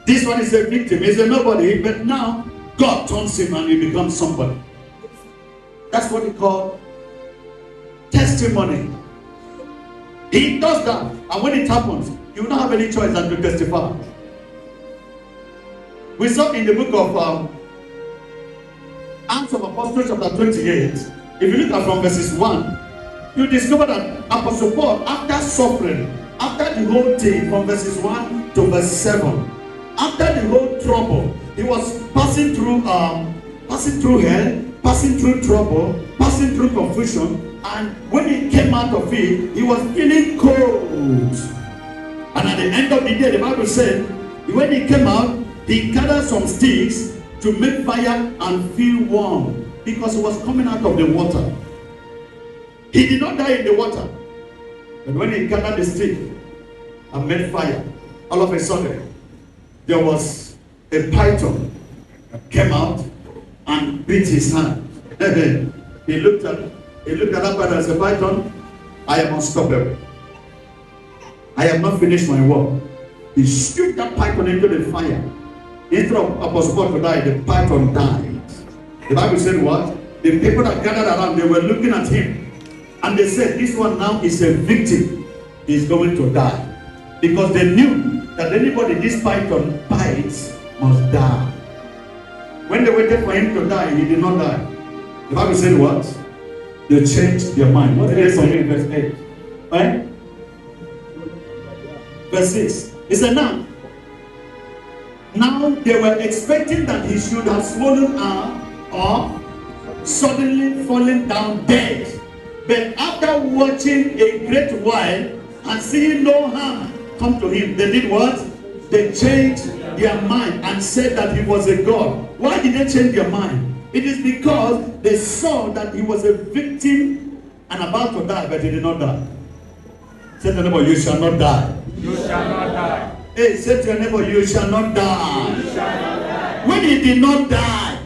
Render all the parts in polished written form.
This one is a victim, he's a nobody, but now God turns him and he becomes somebody. That's what we call testimony. He does that, and when it happens, you will not have any choice than to testify. We saw in the book of Acts of Apostles chapter 28, if you look at from verses 1, you discover that Apostle Paul, after suffering, after the whole thing, from verses 1 to verse 7, after the whole trouble, he was passing through hell, passing through trouble, passing through confusion, and when he came out of it, he was feeling cold. And at the end of the day, the Bible said, when he came out, he gathered some sticks to make fire and feel warm, because he was coming out of the water. He did not die in the water, but when he gathered the stick and made fire, all of a sudden there was a python that came out and bit his hand. He looked at that python as a python. I am unstoppable. I have not finished my work. He shoot that python into the fire. Instead of Apostle Paul to die, the python died. The Bible said what? The people that gathered around, they were looking at him, and they said, this one now is a victim. He's going to die. Because they knew that anybody this python bites must die. When they waited for him to die, he did not die. The Bible said what? They changed their mind. What did they say in verse 8? Right? Verse 6. He said, now they were expecting that he should have swollen up or suddenly fallen down dead. But after watching a great while and seeing no harm come to him, they did what? They changed their mind and said that he was a god. Why did they change their mind? It is because they saw that he was a victim and about to die, but he did not die. Say to your neighbor, you shall not die. You shall not die. Hey, say to your neighbor, you shall not die. You shall not die. When he did not die,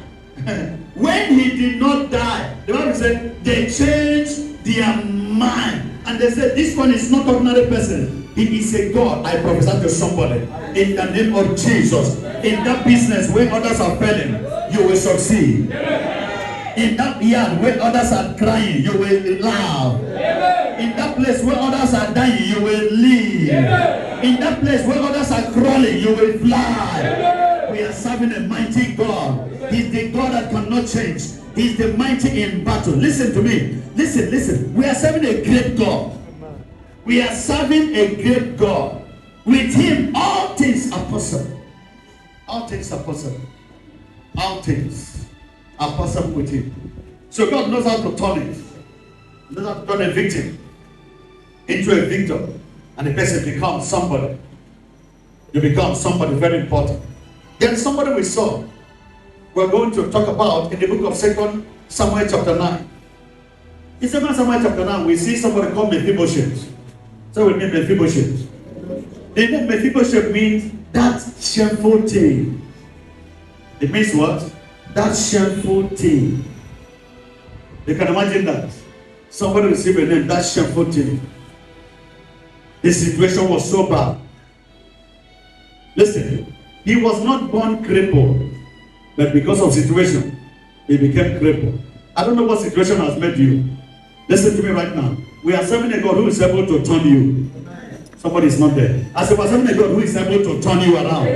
when he did not die, the Bible said they changed their mind. And they said, this one is not ordinary person. He is a God. I prophesy to somebody in the name of Jesus. In that business where others are failing, you will succeed. In that yard where others are crying, you will laugh. In that place where others are dying, you will live. In that place where others are crawling, you will fly. We are serving a mighty God. He's the God that cannot change. He's the mighty in battle. Listen to me. Listen. We are serving a great God. We are serving a great God. With him, all things are possible. All things are possible. All things are possible with him. So God knows how to turn it. He knows how to turn a victim into a victor. And the person becomes somebody. You become somebody very important. Then somebody we saw, we're going to talk about in the book of 2 Samuel chapter 9. In 2 Samuel chapter 9, we see somebody called Mephibosheth. So we name Mephibosheth. The name Mephibosheth means that shameful thing. It means what? That shameful thing. You can imagine that. Somebody received a name, that shameful thing. The situation was so bad. Listen, he was not born crippled, but because of situation, he became crippled. I don't know what situation has made you. Listen to me right now. We are serving a God who is able to turn you. Somebody is not there. I said, we are serving a God who is able to turn you around.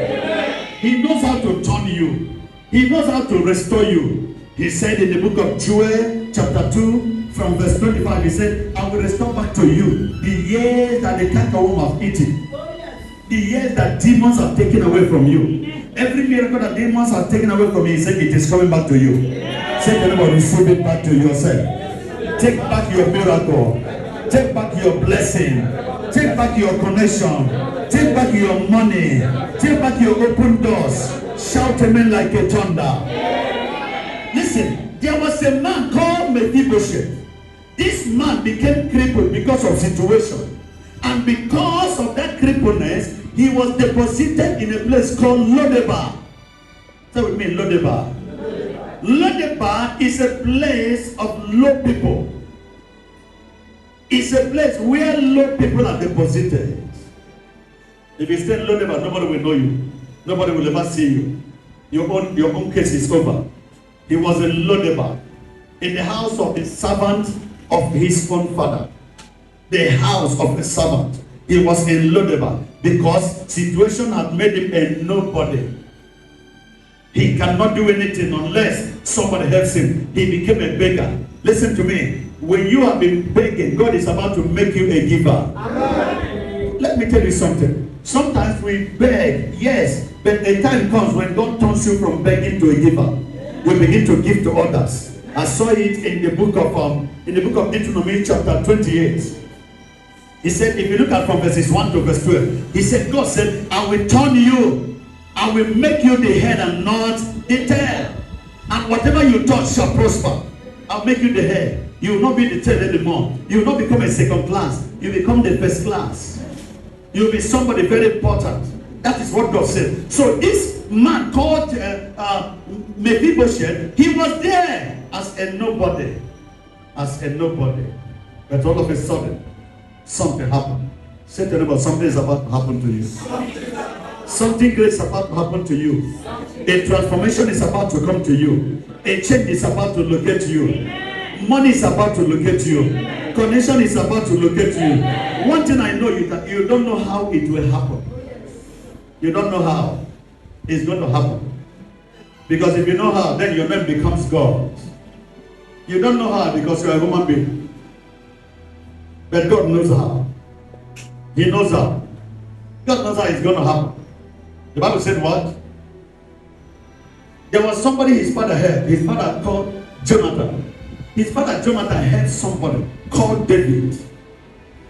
He knows how to turn you. He knows how to restore you. He said in the book of Joel chapter 2 from verse 25, he said, I will restore back to you the years that the cankerworm have eaten. The years that demons have taken away from you. Every miracle that demons have taken away from you, he said it is coming back to you. Say to everybody, receive it back to yourself. Take back your miracle. Take back your blessing. Take back your connection. Take back your money. Take back your open doors. Shout amen like a thunder. Listen, there was a man called Mephibosheth. This man became crippled because of situation. And because of that crippleness, he was deposited in a place called Lodebar. Say with me, Lodebar. Lodebar is a place of low people. It's a place where low people are deposited. If you stay in Lodeba, nobody will know you. Nobody will ever see you. Your own case is over. He was in Lodeba, in the house of the servant of his own father. The house of the servant. He was in Lodeba because situation had made him a nobody. He cannot do anything unless somebody helps him. He became a beggar. Listen to me. When you have been begging, God is about to make you a giver. Amen. Let me tell you something. Sometimes we beg, yes, but a time comes when God turns you from begging to a giver. You begin to give to others. I saw it in the book of Deuteronomy chapter 28. He said, if you look at from verses 1 to verse 12, he said, God said, I will turn you, I will make you the head and not the tail. And whatever you touch shall prosper. I'll make you the head. You will not be the tail anymore. You will not become a second class. You become the first class. You will be somebody very important. That is what God said. So this man called Mephibosheth, he was there as a nobody. As a nobody. But all of a sudden, something happened. Say to them about something is about to happen to you. Something great is about to happen to you. A transformation is about to come to you. A change is about to locate you. Money is about to locate you. Connection is about to locate you. One thing I know, you don't know how it will happen. You don't know how it's going to happen. Because if you know how, then your name becomes God. You don't know how because you are a human being. But God knows how. He knows how. God knows how it's going to happen. The Bible said what? There was somebody his father had. His father called Jonathan. His father Jonathan had somebody called David.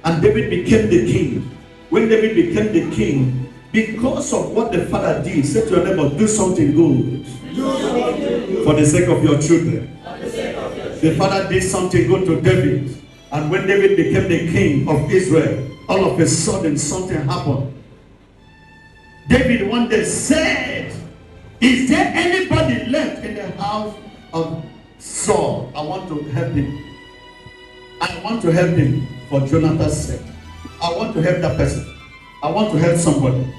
And David became the king. When David became the king, because of what the father did, said to your neighbor, do something good. For the sake of your children. The father did something good to David. And when David became the king of Israel, all of a sudden something happened. David one day said, is there anybody left in the house of Saul? I want to help him. I want to help him for Jonathan's sake. I want to help that person. I want to help somebody.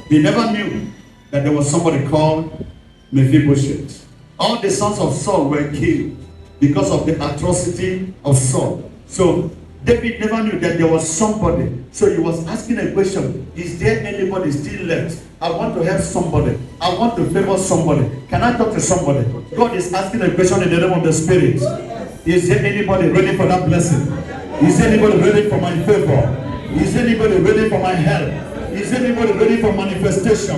He never knew that there was somebody called Mephibosheth. All the sons of Saul were killed because of the atrocity of Saul. So David never knew that there was somebody. So he was asking a question. Is there anybody still left? I want to help somebody. I want to favor somebody. Can I talk to somebody? God is asking a question in the name of the Spirit. Is there anybody ready for that blessing? Is there anybody ready for my favor? Is there anybody ready for my help? Is there anybody ready for manifestation?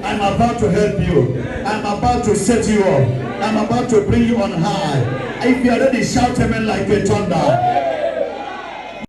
I'm about to help you. I'm about to set you up. I'm about to bring you on high. If you are ready, shout amen like a thunder.